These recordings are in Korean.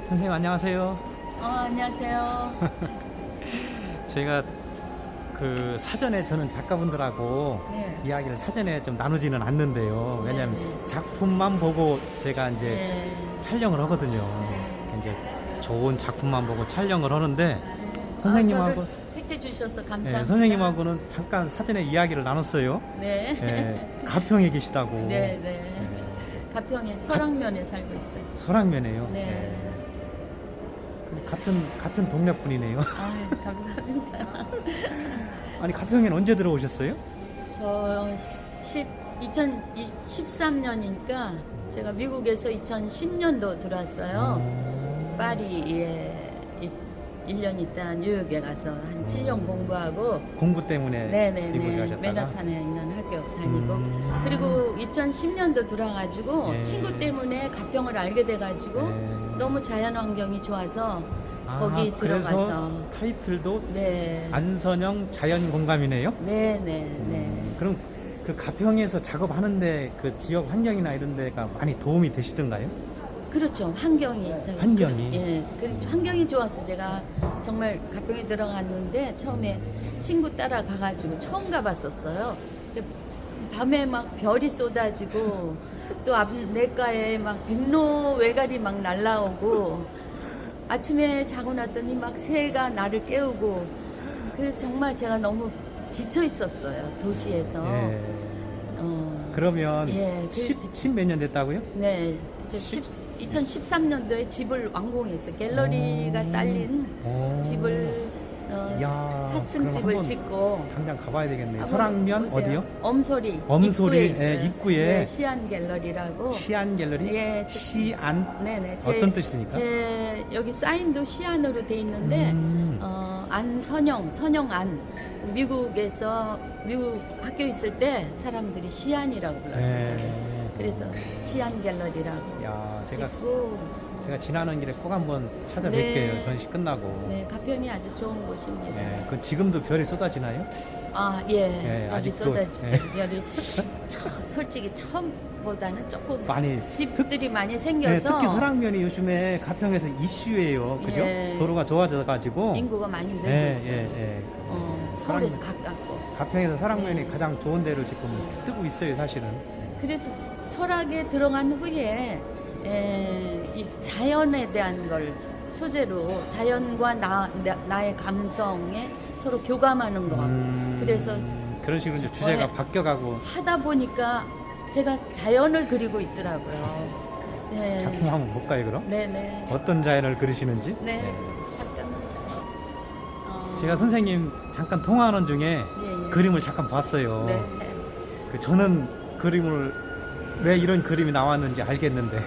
선생님 안녕하세요. 안녕하세요. 저희가 그 사전에 저는 작가분들하고 네. 이야기를 사전에 좀 나누지는 않는데요. 왜냐하면 네, 네. 작품만 보고 제가 이제 네. 촬영을 하거든요. 네. 이제 좋은 작품만 보고 촬영을 하는데 네. 선생님하고 저를 택해 주셔서 감사합니다. 네, 선생님하고는 잠깐 사전에 이야기를 나눴어요. 네. 네, 가평에 계시다고. 네, 네. 가평에 설악면에 살고 있어요. 설악면에요. 네. 같은 동네 분이네요. 감사합니다. 아니 가평에는 언제 들어오셨어요? 저 2013년이니까 제가 미국에서 2010년도 들어왔어요. 파리에 1년 있다 뉴욕에 가서 한 7년 공부하고 공부 때문에 네네네 미국에 가셨다가 맨하탄에 있는 학교 다니고 그리고 2010년도 들어와가지고 예. 친구 때문에 가평을 알게 돼가지고 네. 너무 자연 환경이 좋아서 거기 들어가서 그래서 타이틀도 네 안선영 자연공감이네요. 네네네 그럼 그 가평에서 작업하는데 그 지역 환경이나 이런 데가 많이 도움이 되시던가요? 그렇죠. 환경이 있어요. 환경이? 예, 그렇죠. 환경이 좋아서 제가 정말 가평에 들어갔는데 처음에 친구 따라 가가지고 처음 가봤었어요. 근데 밤에 막 별이 쏟아지고 또 앞내가에 막 백로 외가리 막 날라오고 아침에 자고 났더니 막 새가 나를 깨우고 그래서 정말 제가 너무 지쳐 있었어요. 도시에서. 예. 그러면 예, 10 몇 년 됐다고요? 네. 2013년도에 집을 완공했어요. 갤러리가 딸린 집을 이야, 4층 그럼 집을 한번 짓고 당장 가봐야 되겠네요. 한번 설악면 오세요. 어디요? 엄소리. 엄소리, 입구에 있어요. 예, 입구에. 네, 시안 갤러리라고. 시안 갤러리? 예, 시안? 네네. 어떤 뜻입니까? 제 여기 사인도 시안으로 돼 있는데 선영 미국에서 미국 학교 있을 때 사람들이 시안이라고 불렀어요. 저를. 그래서 시안 갤러리라고. 야, 짓고 제가 지나는 길에 꼭 한번 찾아뵐게요. 네. 전시 끝나고. 네, 가평이 아주 좋은 곳입니다. 예, 그 지금도 별이 쏟아지나요? 예, 예, 아주 아직도, 쏟아지죠. 예. 여기 솔직히 처음보다는 조금 많이 집들이 많이 네, 생겨서 특히 설악면이 요즘에 가평에서 이슈예요. 그죠? 예. 도로가 좋아져가지고. 인구가 많이 늘고 예, 있어요. 예. 서울에서 가깝고. 가평에서 설악면이 예. 가장 좋은 데로 지금 뜨고 있어요, 사실은. 그래서 설악에 들어간 후에 이 자연에 대한 걸 소재로 자연과 나의 감성에 서로 교감하는 거. 그래서 그런 식으로 이제 주제가 네. 바뀌어가고 하다 보니까 제가 자연을 그리고 있더라고요. 네. 작품 한번 볼까요, 그럼? 네네. 어떤 자연을 그리시는지? 네. 잠깐만. 제가 선생님 잠깐 통화하는 중에 예. 그림을 잠깐 봤어요. 네. 저는 그림을 왜 이런 그림이 나왔는지 알겠는데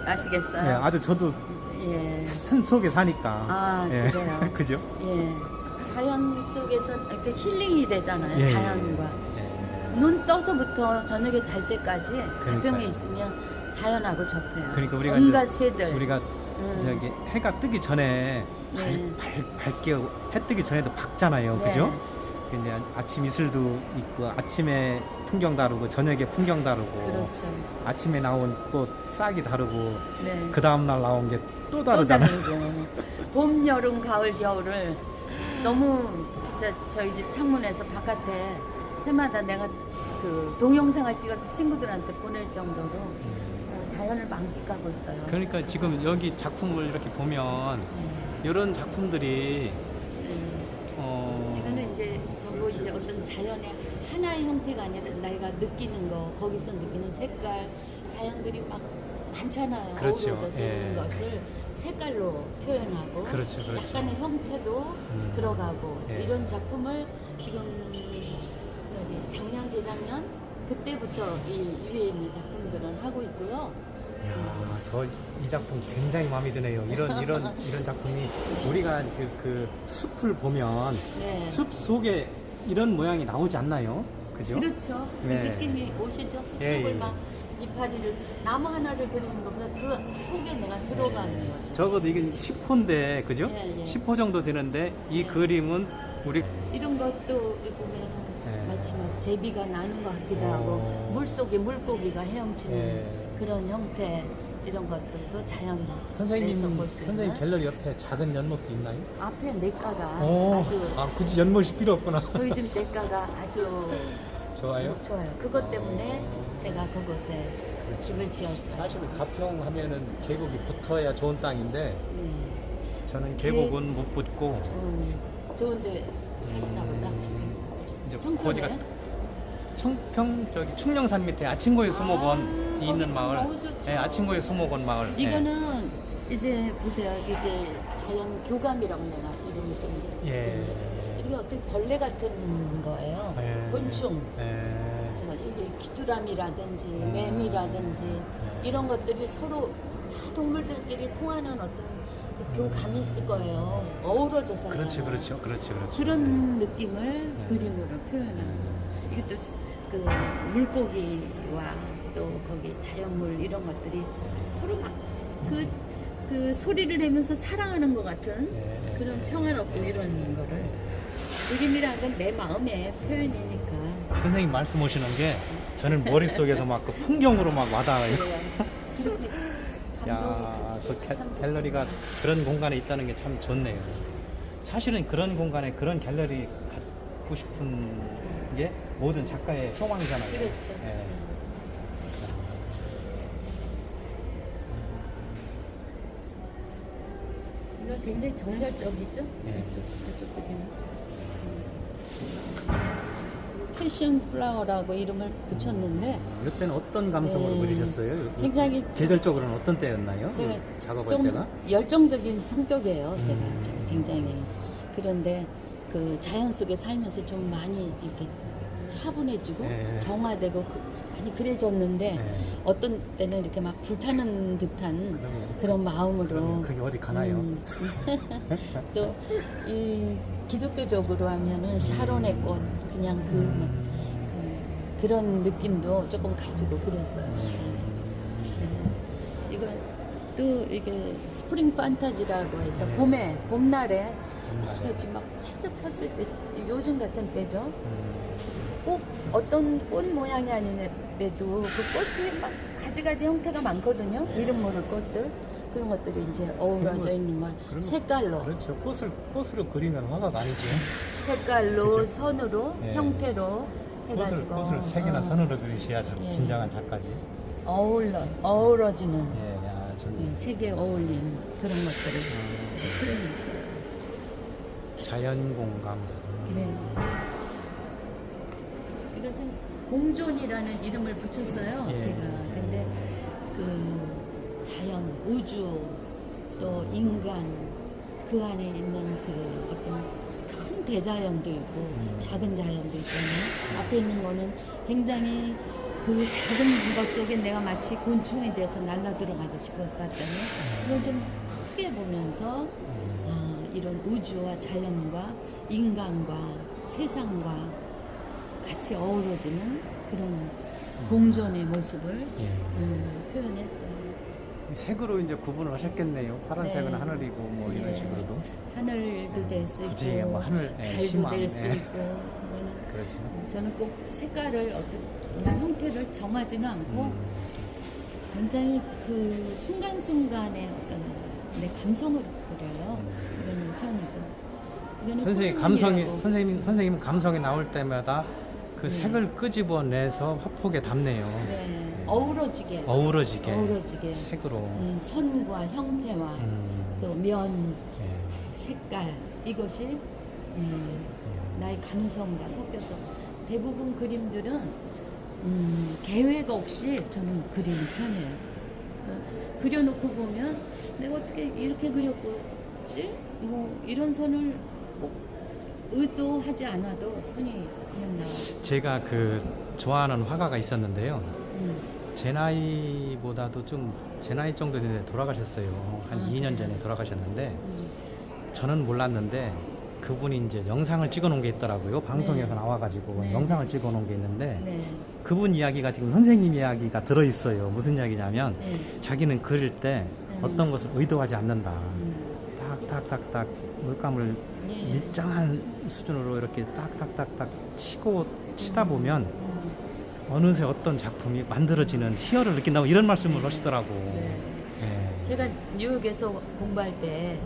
아시겠어요? 예, 아주 저도 예. 산 속에 사니까 예. 그래요. 그죠? 예. 자연 속에서 이렇게 힐링이 되잖아요. 예, 자연과. 예. 눈 떠서부터 저녁에 잘 때까지 그러니까요. 가평에 있으면 자연하고 접해요. 그러니까 우리가 온갖 이제 새들. 우리가 저기 해가 뜨기 전에 네. 밝게 해 뜨기 전에도 밝잖아요. 네. 그죠? 근데 아침 이슬도 있고 아침에 풍경 다르고 저녁에 풍경 다르고 그렇죠. 아침에 나온 꽃 싹이 다르고 네. 그 다음날 나온 게 또 또 다르잖아요. 다르죠. 봄, 여름, 가을, 겨울을 너무 진짜 저희 집 창문에서 바깥에 해마다 내가 그 동영상을 찍어서 친구들한테 보낼 정도로 자연을 만끽하고 있어요. 그러니까 지금 여기 작품을 이렇게 보면 이런 작품들이 이거는 이제 전부 이제 어떤 자연의 하나의 형태가 아니라 내가 느끼는 거, 거기서 느끼는 색깔, 자연들이 막 많잖아요. 그렇죠. 어우러져서 예. 있는 것을 색깔로 표현하고 그렇죠. 약간의 형태도 들어가고 예. 이런 작품을 지금 저기 작년, 재작년 그때부터 이 위에 있는 작품들은 하고 있고요. 저 이 작품 굉장히 마음에 드네요. 이런 작품이 우리가 이제 그 숲을 보면 네. 숲 속에 이런 모양이 나오지 않나요? 그죠? 그렇죠. 그 네. 느낌이 오시죠? 숲속을 예, 예. 막 이파리를 나무 하나를 그리는 것보다 그 속에 내가 들어가는 거죠. 적어도 이게 10호인데 그죠? 예, 예. 10호 정도 되는데 이 예. 그림은 우리 이런 것도 보면 예. 마치 막 제비가 나는 것 같기도 하고 물 속에 물고기가 헤엄치는 예. 그런 형태 이런 것들도 자연 내에서 선생님 볼 수 있는. 선생님 갤러리 옆에 작은 연못도 있나요? 앞에 냇가가 오, 아주 아 굳이 연못이 필요 없구나. 저희 집 냇가가 아주 좋아요. 좋아요. 그것 때문에 제가 그곳에 집을 지었어요. 사실은 가평 하면은 계곡이 붙어야 좋은 땅인데 네. 저는 계곡은 못 붙고 좋은데 사시나 보다. 이제 청평에? 거지가 청평 저기 충령산 밑에 아친고의 수목원이 있는 마을. 너무 좋죠. 네, 아친고의 수목원 마을. 네. 이거는 이제 보세요. 이게 자연 교감이라고 내가 이름을 좀 예. 했는데 이게 어떤 벌레 같은 거예요. 예. 곤충. 예. 이게 귀뚜라미라든지 매미라든지 이런 것들이 서로 다 동물들끼리 통하는 어떤 그 교감이 있을 거예요. 어우러져 살잖아요. 그렇죠. 그런 느낌을 그림으로 표현하는. 이것도 그 물고기와 또 거기 자연물 이런 것들이 서로 막 그 소리를 내면서 사랑하는 것 같은 그런 평화롭고 이런 거를 그림이라는 건 내 마음의 표현이니까. 선생님 말씀 오시는 게 저는 머릿속에서 막 그 풍경으로 막 와닿아요. 그렇게 야, 감동이 그 참 좋죠. 갤러리가 그런 공간에 있다는 게 참 좋네요. 사실은 그런 공간에 그런 갤러리 갖고 싶은 게 모든 작가의 소망이잖아요. 그렇죠. 예. 이거 굉장히 정열적이죠? 네. 이쪽 그림. 패션 플라워라고 이름을 붙였는데 이때는 어떤 감성으로 네. 그리셨어요? 굉장히 계절적으로는 어떤 때였나요? 제가 작업할 좀 때가? 열정적인 성격이에요. 제가 음. 좀 굉장히. 그런데 그 자연 속에 살면서 좀 많이 이렇게 차분해지고 네. 정화되고 많이 그래졌는데 네. 어떤 때는 이렇게 막 불타는 듯한 그러면 그런 마음으로 그러면 그게 어디 가나요? 또 이 기독교적으로 하면은 샤론의 꽃 그냥 그런 느낌도 조금 가지고 그렸어요. 이거 또 이게 스프링 판타지라고 해서 봄날에 여러 가지 막 활짝 폈을 때 요즘 같은 때죠. 꼭 어떤 꽃 모양이 아니래도 그 꽃이 막 가지가지 형태가 많거든요. 이름 모를 꽃들 그런 것들이 이제 어우러져 있는 걸 그러면- 색깔로 그렇죠. 꽃으로 그리면 화가가 아니죠. 색깔로 그죠? 선으로 네. 형태로 해가지고 꽃을 색이나 선으로 그리셔야 예. 진정한 작가지. 어우러지는 예, 야, 좋네. 색에 어울린 그런 것들을 제가 표현했어요. 자연 공감. 네. 이것은 공존이라는 이름을 붙였어요. 예. 제가. 근데 그 자연, 우주, 또 인간 그 안에 있는 그 어떤 큰 대자연도 있고 작은 자연도 있잖아요. 앞에 있는 거는 굉장히 그 작은 것 속에 내가 마치 곤충이 돼서 날라 들어가듯이 봤더니 이건 좀 크게 보면서 이런 우주와 자연과 인간과 세상과 같이 어우러지는 그런 공존의 모습을 표현했어요. 색으로 이제 구분을 하셨겠네요. 파란색은 네. 하늘이고 뭐 이런 예. 식으로도. 하늘도 될 수 굳이 있고 뭐 하늘, 달도 희망, 될 수 예. 있고 그거는 그렇죠. 저는 꼭 색깔을 어떤 그냥 형태를 정하지는 않고 굉장히 그 순간순간의 어떤 내 감성을 그려요. 이거는 편이고. 이거는 선생님 감성이 나올 때마다 그 색을 끄집어내서 화폭에 담네요. 네. 어우러지게 어우러지게 색으로. 선과 형태와 또 면, 예. 색깔 이것이 나의 감성과 섞여서 대부분 그림들은 계획 없이 저는 그리는 편이에요. 그러니까 그려놓고 보면 내가 어떻게 이렇게 그렸지? 뭐 이런 선을 꼭 의도하지 않아도 선이 그냥 나와요. 제가 그 좋아하는 화가가 있었는데요. 제 나이보다도 좀 제 나이 정도 됐는데 돌아가셨어요. 한 2년 전에 돌아가셨는데 저는 몰랐는데 그분이 이제 영상을 찍어 놓은 게 있더라고요. 방송에서 네. 나와가지고 네. 영상을 찍어 놓은 게 있는데 네. 그분 이야기가 지금 선생님 이야기가 들어있어요. 무슨 이야기냐면 네. 자기는 그릴 때 어떤 것을 의도하지 않는다. 음. 딱딱딱딱 물감을 예. 일정한 수준으로 이렇게 딱딱딱딱 치다 보면 음. 어느새 어떤 작품이 만들어지는 희열을 느낀다고 이런 말씀을 네. 하시더라고. 네. 예. 제가 뉴욕에서 공부할 때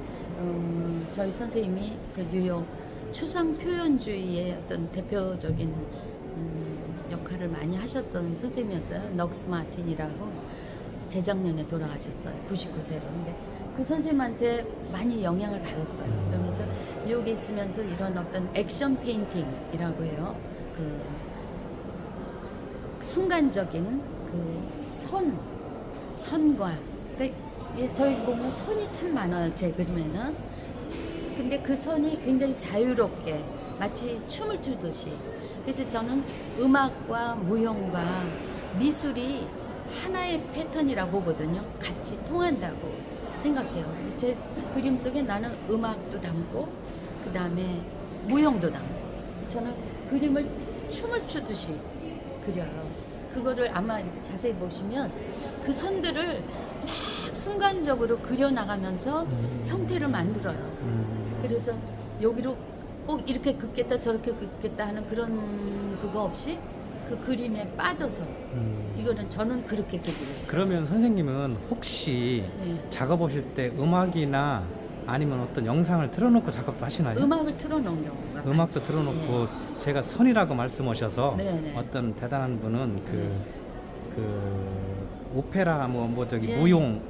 저희 선생님이 그 뉴욕 추상 표현주의의 어떤 대표적인 역할을 많이 하셨던 선생님이었어요. 넉스 마틴이라고 재작년에 돌아가셨어요. 99세로. 근데 그 선생님한테 많이 영향을 받았어요. 그러면서 뉴욕에 있으면서 이런 어떤 액션 페인팅이라고 해요. 그 순간적인 그 선과 그러니까 저희 보면 선이 참 많아요. 제 그림에는. 근데 그 선이 굉장히 자유롭게 마치 춤을 추듯이. 그래서 저는 음악과 무용과 미술이 하나의 패턴이라고 보거든요. 같이 통한다고 생각해요. 그래서 제 그림 속에 나는 음악도 담고 그 다음에 무용도 담고 저는 그림을 춤을 추듯이 그려요. 그거를 아마 이렇게 자세히 보시면 그 선들을 막 순간적으로 그려나가면서 형태를 만들어요. 그래서 여기로 꼭 이렇게 긋겠다 저렇게 긋겠다 하는 그런 그거 없이 그 그림에 빠져서 이거는 저는 그렇게 그리고 있어요. 그러면 선생님은 혹시 네. 작업하실 때 음악이나 아니면 어떤 영상을 틀어놓고 작업도 하시나요? 음악을 틀어놓은 경우가 음악도 많죠. 틀어놓고 예. 제가 선이라고 말씀하셔서 네네. 어떤 대단한 분은 그 오페라 저기 예. 무용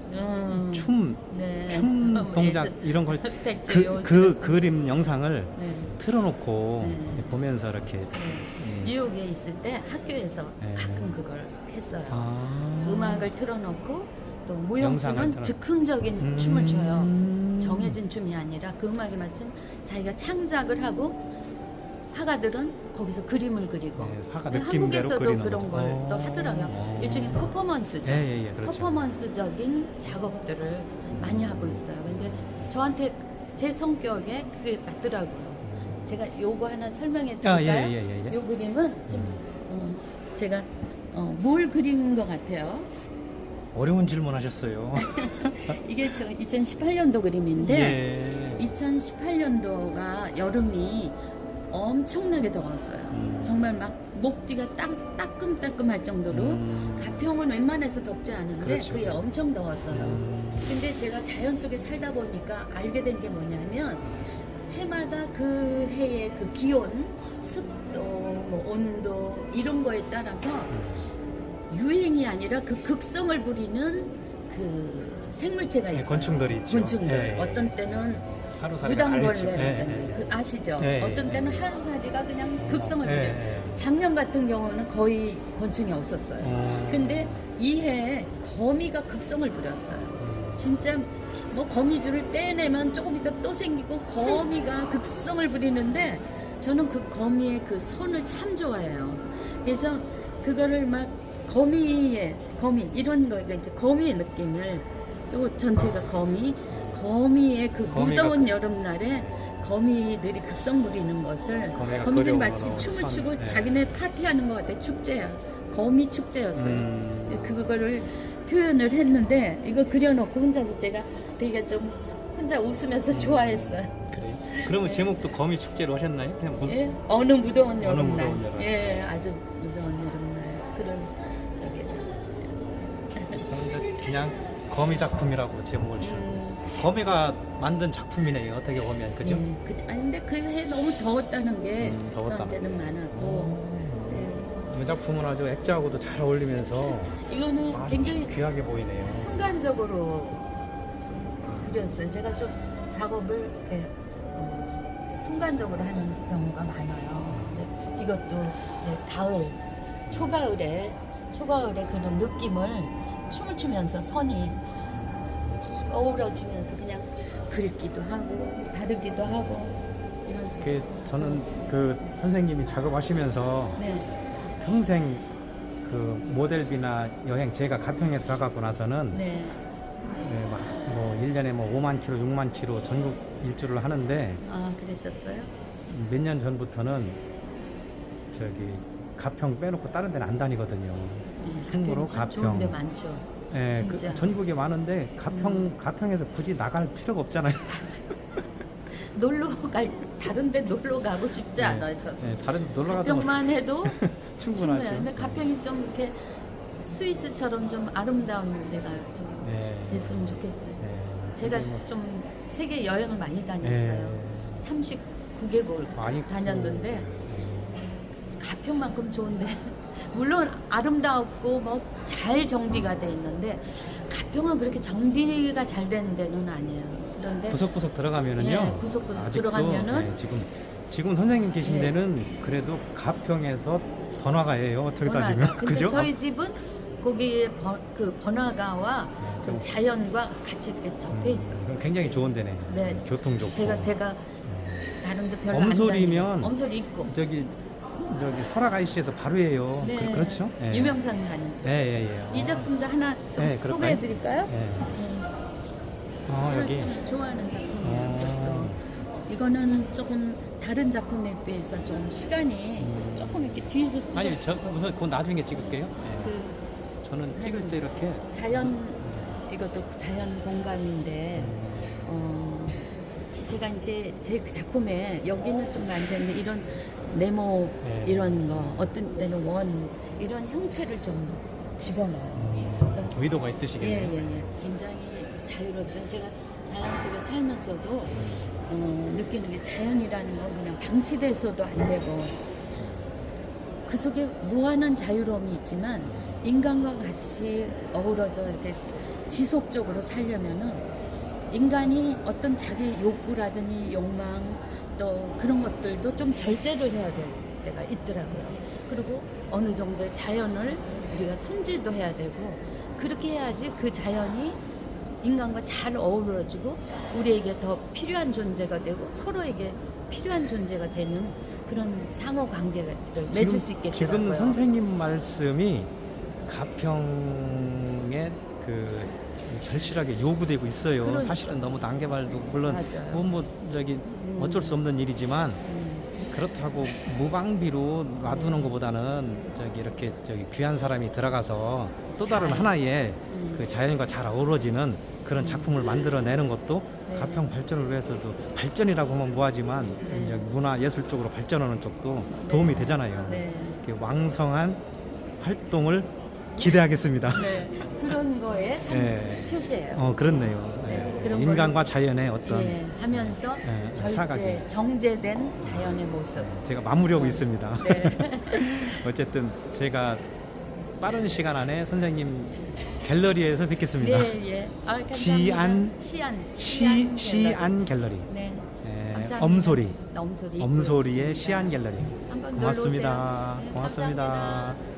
춤 네. 춤 동작 이런 걸 백제요. 그 그림 영상을 네. 틀어놓고 네. 보면서 이렇게 네. 뉴욕에 있을 때 학교에서 네. 가끔 그걸 했어요. 아. 음악을 틀어놓고 또 영상을 무용춤은 틀어- 즉흥적인 춤을 춰요. 정해진 춤이 아니라 그 음악에 맞춘 자기가 창작을 하고 화가들은 거기서 그림을 그리고 네, 화가 근데 느낌대로 한국에서도 그리는 그런 거죠. 걸 또 하더라고요. 일종의 퍼포먼스죠. 예, 그렇죠. 퍼포먼스적인 작업들을 많이 하고 있어요. 근데 저한테 제 성격에 그게 맞더라고요. 제가 요거 하나 설명해 드릴까요? 예. 요 그림은 좀 제가 뭘 그린 것 같아요. 어려운 질문 하셨어요. 이게 저 2018년도 그림인데 예. 2018년도가 여름이 엄청나게 더웠어요. 정말 정말 막 목뒤가 따끔따끔할 정도로 가평은 웬만해서 덥지 않은데 그렇죠. 그게 엄청 더웠어요. 음. 근데 제가 자연 속에 살다 보니까 알게 된 게 뭐냐면 해마다 그 해의 그 기온, 습도, 뭐 온도 이런 거에 따라서 유행이 아니라 그 극성을 부리는 그 생물체가 있어요. 곤충들이 있죠. 곤충들. 예. 어떤 때는 하루살이가 달리죠. 무당벌레라든지 그 아시죠? 예, 어떤 예, 때는 예. 하루살이가 그냥 극성을 부려요. 예. 작년 같은 경우는 거의 곤충이 없었어요. 근데 이 해에 거미가 극성을 부렸어요. 진짜 뭐 거미줄을 떼내면 조금 있다 또 생기고 거미가 극성을 부리는데 저는 그 거미의 그 선을 참 좋아해요. 그래서 그거를 막 거미 이런 거가 이제 거미의 느낌을 요 전체가 거미의 그 무더운 여름날에 거미들이 극성 부리는 것을 거미들이 마치 춤을 추고 자기네 파티하는 것 같아. 축제야. 거미 축제였어요. 그거를 표현을 했는데 이거 그려놓고 혼자서 제가 되게 좀 혼자 웃으면서 좋아했어요. 그래요? 그러면 네. 제목도 거미 축제로 하셨나요? 그냥 무슨 예? 어느 무더운 어느 여름날. 무더운 여름. 예, 아주 무더운 여름날 그런 저기였어요. 저는 이제 그냥 거미 작품이라고 제목을 지은 거미가 만든 작품이네요. 어떻게 보면 그죠? 예, 아니 근데 그 해 너무 더웠다는 게 더웠다. 저한테는 많았고 이 작품은 아주 액자하고도 잘 어울리면서 이거는 아주 굉장히 귀하게 보이네요. 순간적으로 그렸어요. 제가 좀 작업을 이렇게 순간적으로 하는 경우가 많아요. 근데 이것도 이제 가을, 초가을에 그런 느낌을 춤을 추면서 선이 어우러지면서 그냥 그리기도 하고 다르기도 하고 이런 식으로. 저는 그 선생님이 작업하시면서 네, 평생 그 모델비나 여행 제가 가평에 들어가고 나서는 네, 네, 막뭐 1년에 뭐 5만 킬로, 6만 킬로 전국 일주를 하는데 아, 그러셨어요? 몇 년 전부터는 저기 가평 빼놓고 다른 데는 안 다니거든요. 네, 승무로 참 가평. 좋은 데 많죠. 예, 진짜. 전국에 많은데 가평에서 굳이 나갈 필요가 없잖아요. 다른 데 놀러 가고 싶지 네. 않아요, 저는. 예, 다른 데 놀러 가도 뭐 가평만 해도 충분하죠. 충분해요. 근데 가평이 좀 이렇게 스위스처럼 좀 아름다운 데가 좀 예. 됐으면 좋겠어요. 예. 제가 근데 뭐, 좀 세계 여행을 많이 예. 다녔어요. 39개국을 많이 다녔는데 예. 가평만큼 좋은데 물론 아름다웠고 뭐 잘 정비가 돼 있는데 가평은 그렇게 정비가 잘 된 데는 아니에요. 그런데 구석구석 들어가면은요. 예, 구석구석 아직도, 들어가면은 예, 지금 선생님 계신 예. 데는 그래도 가평에서 번화가예요. 어떻게 따지면 번화가. 근데 그죠? 저희 집은 거기에 그 번화가와 네, 그 좀- 자연과 같이 이렇게 접해 있어. 그럼 굉장히 좋은 데네. 네. 교통 좋고. 제가 예. 다른 데 별로 엄솔이면 안 다니고 엄솔이 있고 저기 설악 IC에서 바로예요. 네. 그렇죠? 예. 유명산 가는 쪽. 예. 이 작품도 하나 좀 네, 그럴까요? 소개해 드릴까요? 예. 아, 제가 여기. 좀 좋아하는 작품이에요. 어. 또 이거는 조금 다른 작품에 비해서 좀 시간이 조금 이렇게 뒤에서 찍어. 아니, 우선 그건 나중에 찍을게요. 예. 그 저는 찍을 때 이렇게 자연 이것도 자연 공간인데 제가 이제 제 그 작품에 여기는 좀 앉았는데 이런 네모 네. 이런 거 어떤 때는 원 이런 형태를 좀 집어넣어요. 그러니까 의도가 있으시겠네요. 예. 굉장히 자유롭죠. 제가 자연 속에 살면서도 느끼는 게 자연이라는 건 그냥 방치돼서도 안 되고 그 속에 무한한 자유로움이 있지만 인간과 같이 어우러져 이렇게 지속적으로 살려면은 인간이 어떤 자기 욕구라든지 욕망 또 그런 것들도 좀 절제를 해야 될 때가 있더라고요. 그리고 어느 정도의 자연을 우리가 손질도 해야 되고 그렇게 해야지 그 자연이 인간과 잘 어우러지고 우리에게 더 필요한 존재가 되고 서로에게 필요한 존재가 되는 그런 상호 관계를 맺을 수 있겠더라고요. 지금 선생님 말씀이 가평에 그 절실하게 요구되고 있어요. 그러니까. 사실은 너무 단계발도 물론 맞아요. 뭐 저기 어쩔 수 없는 일이지만 음. 그렇다고 무방비로 놔두는 것보다는 저기 이렇게 저기 귀한 사람이 들어가서 또 다른 잘. 하나의 그 자연과 잘 어우러지는 그런 작품을 만들어내는 것도 네. 가평 발전을 위해서도 발전이라고 하면 뭐하지만 네. 이제 문화 예술 쪽으로 발전하는 쪽도 도움이 되잖아요. 네. 이렇게 왕성한 활동을 기대하겠습니다. 네. 그런 거에 예. 표시예요. 그렇네요. 네, 예. 그런 인간과 자연의 어떤 예, 하면서 사각이. 정제된 자연의 모습. 제가 마무리하고 네. 있습니다. 네. 어쨌든 제가 빠른 시간 안에 선생님 갤러리에서 뵙겠습니다. 네. 아, 감사합니다. 시안 갤러리. 네. 예, 감사합니다. 엄소리. 엄소리. 엄소리의 있습니다. 시안 갤러리. 한번 고맙습니다. 놀러 오세요. 네, 고맙습니다. 감사합니다.